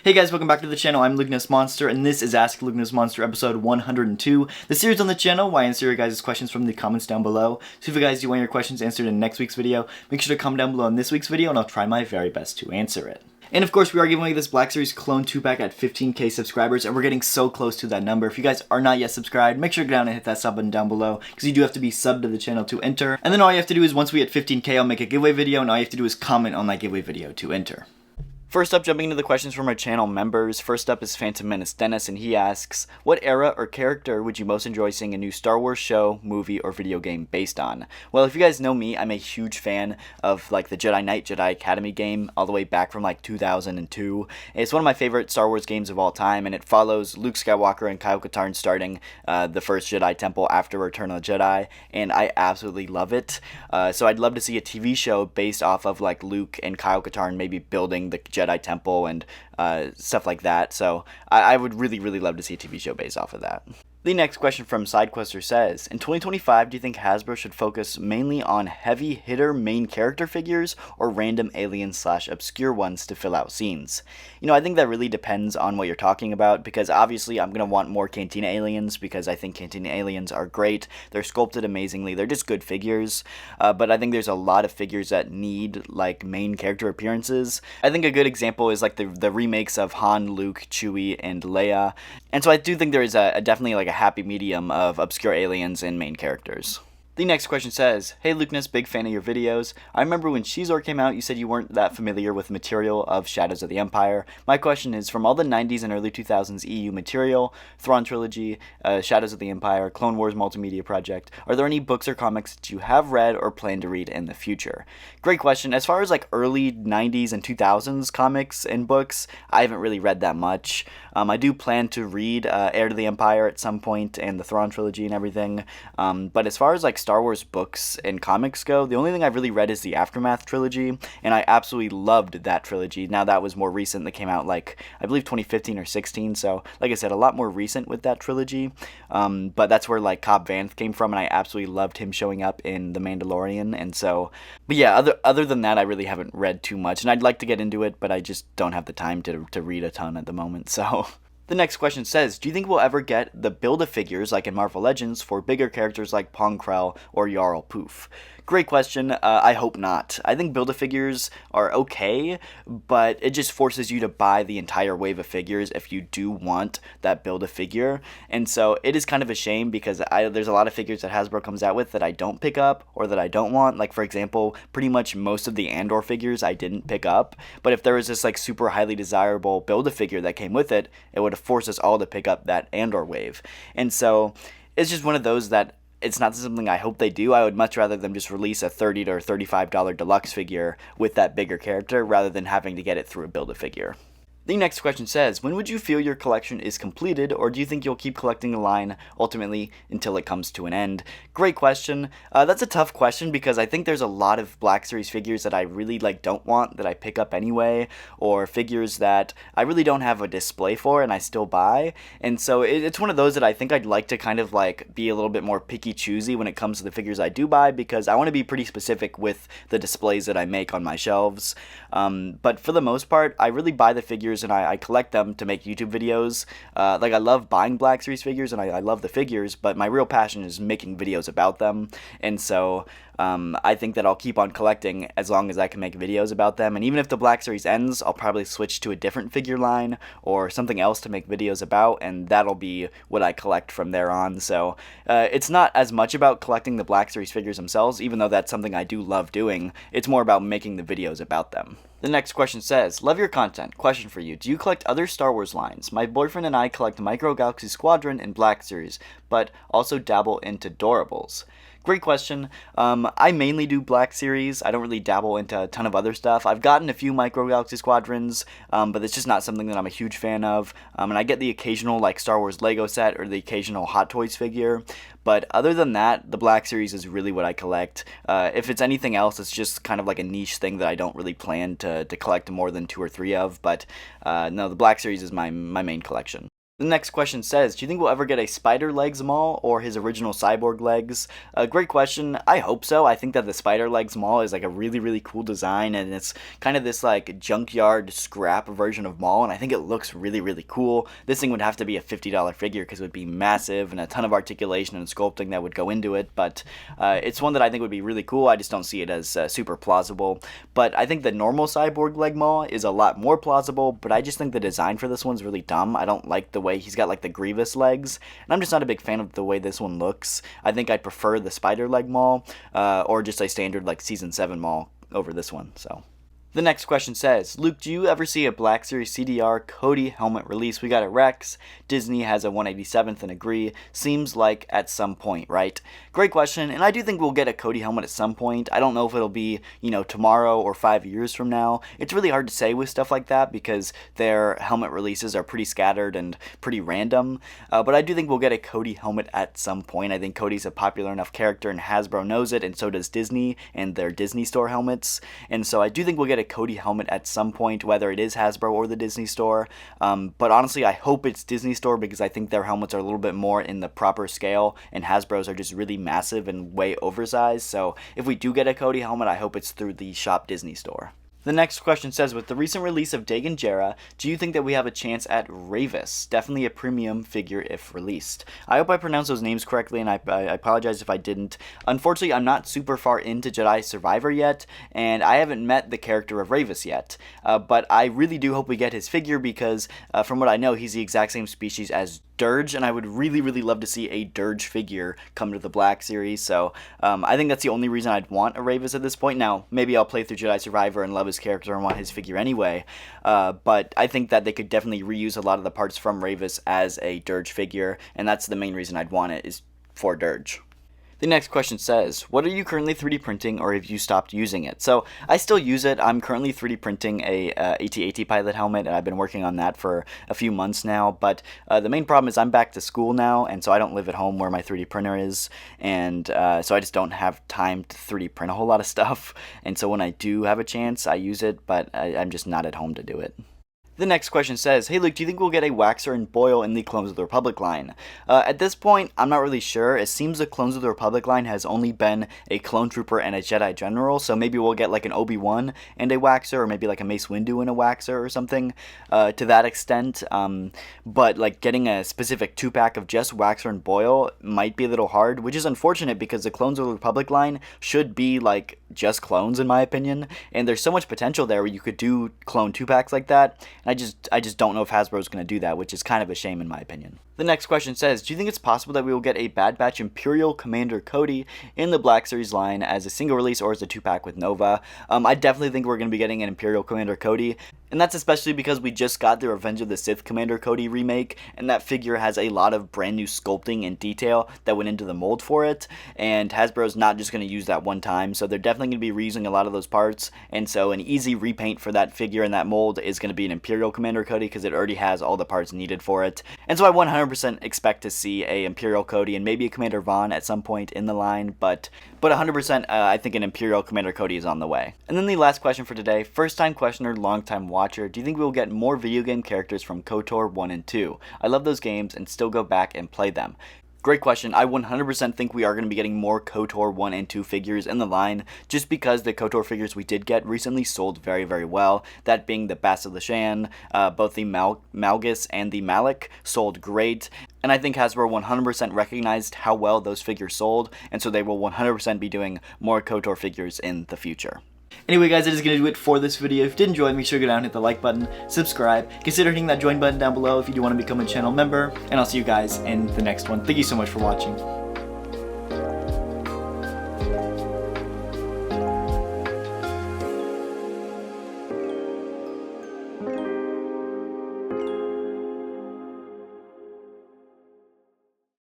Hey guys, welcome back to the channel. I'm Lukenessmonster, and this is Ask Lukenessmonster episode 102, the series on the channel where I answer your guys' questions from the comments down below. So if you guys do want your questions answered in next week's video, make sure to comment down below in this week's video, and I'll try my very best to answer it. And of course, we are giving away this BlackSeries Clone 2-pack at 15k subscribers, and we're getting so close to that number. If you guys are not yet subscribed, make sure to go down and hit that sub button down below, because you do have to be subbed to the channel to enter. And then all you have to do is, once we hit 15k, I'll make a giveaway video, and all you have to do is comment on that giveaway video to enter. First up, jumping into the questions from our channel members. First up is Phantom Menace Dennis, and he asks, what era or character would you most enjoy seeing a new Star Wars show, movie, or video game based on? Well, if you guys know me, I'm a huge fan of like the Jedi Knight, Jedi Academy game, all the way back from like 2002. It's one of my favorite Star Wars games of all time, and it follows Luke Skywalker and Kyle Katarn starting the first Jedi Temple after Return of the Jedi, and I absolutely love it. So I'd love to see a TV show based off of like Luke and Kyle Katarn maybe building the Jedi Temple and stuff like that. So I would really love to see a TV show based off of that. The next question from SideQuester says, in 2025, do you think Hasbro should focus mainly on heavy hitter main character figures or random alien/obscure ones to fill out scenes? You know, I think that really depends on what you're talking about, because obviously I'm going to want more Cantina aliens because I think Cantina aliens are great. They're sculpted amazingly. They're just good figures. But I think there's a lot of figures that need like main character appearances. I think a good example is like the remakes of Han, Luke, Chewie, and Leia. And so I do think there is definitely like a happy medium of obscure aliens and main characters. The next question says, hey Lukeness, big fan of your videos. I remember when Shizor came out, you said you weren't that familiar with material of Shadows of the Empire. My question is, from all the 90s and early 2000s EU material, Thrawn Trilogy, Shadows of the Empire, Clone Wars Multimedia Project, are there any books or comics that you have read or plan to read in the future? Great question. As far as like early 90s and 2000s comics and books, I haven't really read that much. I do plan to read Heir to the Empire at some point and the Thrawn Trilogy and everything. But as far as like Star Wars books and comics go, the only thing I've really read is the Aftermath trilogy, and I absolutely loved that trilogy. Now that was more recent, that came out like, I believe 2015 or 16, so like I said, a lot more recent with that trilogy, but that's where like Cobb Vanth came from, and I absolutely loved him showing up in The Mandalorian, and so, but yeah, other than that, I really haven't read too much, and I'd like to get into it, but I just don't have the time to read a ton at the moment, so. The next question says, do you think we'll ever get the Build-A-Figures like in Marvel Legends for bigger characters like Pong Krell or Jarl Poof? Great question. I hope not. I think Build-A-Figures are okay, but it just forces you to buy the entire wave of figures if you do want that Build-A-Figure. And so it is kind of a shame because there's a lot of figures that Hasbro comes out with that I don't pick up or that I don't want. Like, for example, pretty much most of the Andor figures I didn't pick up. But if there was this like super highly desirable Build-A-Figure that came with it, it would have forced us all to pick up that Andor wave. And so it's just one of those that it's not something I hope they do. I would much rather them just release a $30 or $35 deluxe figure with that bigger character rather than having to get it through a Build-A-Figure. The next question says, when would you feel your collection is completed, or do you think you'll keep collecting the line ultimately until it comes to an end? Great question. That's a tough question because I think there's a lot of BlackSeries figures that I really like don't want that I pick up anyway, or figures that I really don't have a display for and I still buy. And so it's one of those that I think I'd like to kind of like be a little bit more picky choosy when it comes to the figures I do buy, because I want to be pretty specific with the displays that I make on my shelves. But for the most part, I really buy the figures and I collect them to make YouTube videos. Like I love buying BlackSeries figures and I love the figures, but my real passion is making videos about them. And so I think that I'll keep on collecting as long as I can make videos about them. And even if the BlackSeries ends, I'll probably switch to a different figure line or something else to make videos about, and that'll be what I collect from there on. So it's not as much about collecting the BlackSeries figures themselves, even though that's something I do love doing. It's more about making the videos about them. The next question says, love your content. Question for you. Do you collect other Star Wars lines? My boyfriend and I collect Micro Galaxy Squadron and BlackSeries, but also dabble into Doorables. Great question. I mainly do BlackSeries. I don't really dabble into a ton of other stuff. I've gotten a few Micro Galaxy Squadrons, but it's just not something that I'm a huge fan of. And I get the occasional like Star Wars Lego set or the occasional Hot Toys figure. But other than that, the BlackSeries is really what I collect. If it's anything else, it's just kind of like a niche thing that I don't really plan to collect more than 2 or 3 of. But no, the BlackSeries is my main collection. The next question says, do you think we'll ever get a spider legs Maul or his original cyborg legs? Great question. I hope so. I think that the spider legs Maul is like a really, really cool design, and it's kind of this like junkyard scrap version of Maul, and I think it looks really, really cool. This thing would have to be a $50 figure because it would be massive and a ton of articulation and sculpting that would go into it, but it's one that I think would be really cool. I just don't see it as super plausible. But I think the normal cyborg leg Maul is a lot more plausible, but I just think the design for this one's really dumb. I don't like the way he's got like the Grievous legs, and I'm just not a big fan of the way this one looks. I think I'd prefer the spider leg Maul, or just a standard like season 7 Maul over this one. So the next question says, Luke, do you ever see a BlackSeries CDR Cody helmet release? We got a Rex, Disney has a 187th and agree, seems like at some point, right? Great question, and I do think we'll get a Cody helmet at some point. I don't know if it'll be, tomorrow or 5 years from now. It's really hard to say with stuff like that because their helmet releases are pretty scattered and pretty random, but I do think we'll get a Cody helmet at some point. I think Cody's a popular enough character and Hasbro knows it, and so does Disney and their Disney Store helmets, and so I do think we'll get a Cody helmet at some point, whether it is Hasbro or the Disney Store, but honestly I hope it's Disney Store because I think their helmets are a little bit more in the proper scale, and Hasbro's are just really massive and way oversized, so if we do get a Cody helmet, I hope it's through the Shop Disney Store. The next question says, with the recent release of Dagan Gera, do you think that we have a chance at Ravis? Definitely a premium figure if released. I hope I pronounced those names correctly, and I apologize if I didn't. Unfortunately, I'm not super far into Jedi Survivor yet, and I haven't met the character of Ravis yet. But I really do hope we get his figure because, from what I know, he's the exact same species as Durge, and I would really, really love to see a Durge figure come to the BlackSeries, so I think that's the only reason I'd want a Ravis at this point. Now, maybe I'll play through Jedi Survivor and love his character and want his figure anyway, but I think that they could definitely reuse a lot of the parts from Ravis as a Durge figure, and that's the main reason I'd want it, is for Durge. The next question says, what are you currently 3D printing, or have you stopped using it? So I still use it. I'm currently 3D printing a AT-AT pilot helmet, and I've been working on that for a few months now, but the main problem is I'm back to school now, and so I don't live at home where my 3D printer is, and so I just don't have time to 3D print a whole lot of stuff, and so when I do have a chance, I use it, but I'm just not at home to do it. The next question says, hey Luke, do you think we'll get a Waxer and Boyle in the Clones of the Republic line? At this point, I'm not really sure. It seems the Clones of the Republic line has only been a Clone Trooper and a Jedi General, so maybe we'll get like an Obi-Wan and a Waxer, or maybe like a Mace Windu and a Waxer or something to that extent. But like getting a specific 2-pack of just Waxer and Boyle might be a little hard, which is unfortunate because the Clones of the Republic line should be like just clones in my opinion, and there's so much potential there where you could do clone 2-packs like that, and I just don't know if Hasbro's going to do that, which is kind of a shame in my opinion. The next question says, do you think it's possible that we will get a Bad Batch Imperial Commander Cody in the BlackSeries line as a single release or as a 2-pack with Nova? I definitely think we're going to be getting an Imperial Commander Cody, and that's especially because we just got the Revenge of the Sith Commander Cody remake, and that figure has a lot of brand new sculpting and detail that went into the mold for it, and Hasbro's not just going to use that one time, so they're definitely going to be reusing a lot of those parts, and so an easy repaint for that figure and that mold is going to be an Imperial Commander Cody because it already has all the parts needed for it, and so I 100% expect to see a Imperial Cody and maybe a Commander Vaughn at some point in the line, but 100% I think an Imperial Commander Cody is on the way. And then the last question for today, first time questioner, long time watcher, do you think we will get more video game characters from KOTOR 1 and 2? I love those games and still go back and play them. Great question. I 100% think we are going to be getting more KOTOR 1 and 2 figures in the line, just because the KOTOR figures we did get recently sold very, very well. That being the Bastila Shan, both the Malgus and the Malik sold great. And I think Hasbro 100% recognized how well those figures sold, and so they will 100% be doing more KOTOR figures in the future. Anyway guys, that is going to do it for this video. If you did enjoy, make sure to go down and hit the like button, subscribe, consider hitting that join button down below if you do want to become a channel member, and I'll see you guys in the next one. Thank you so much for watching.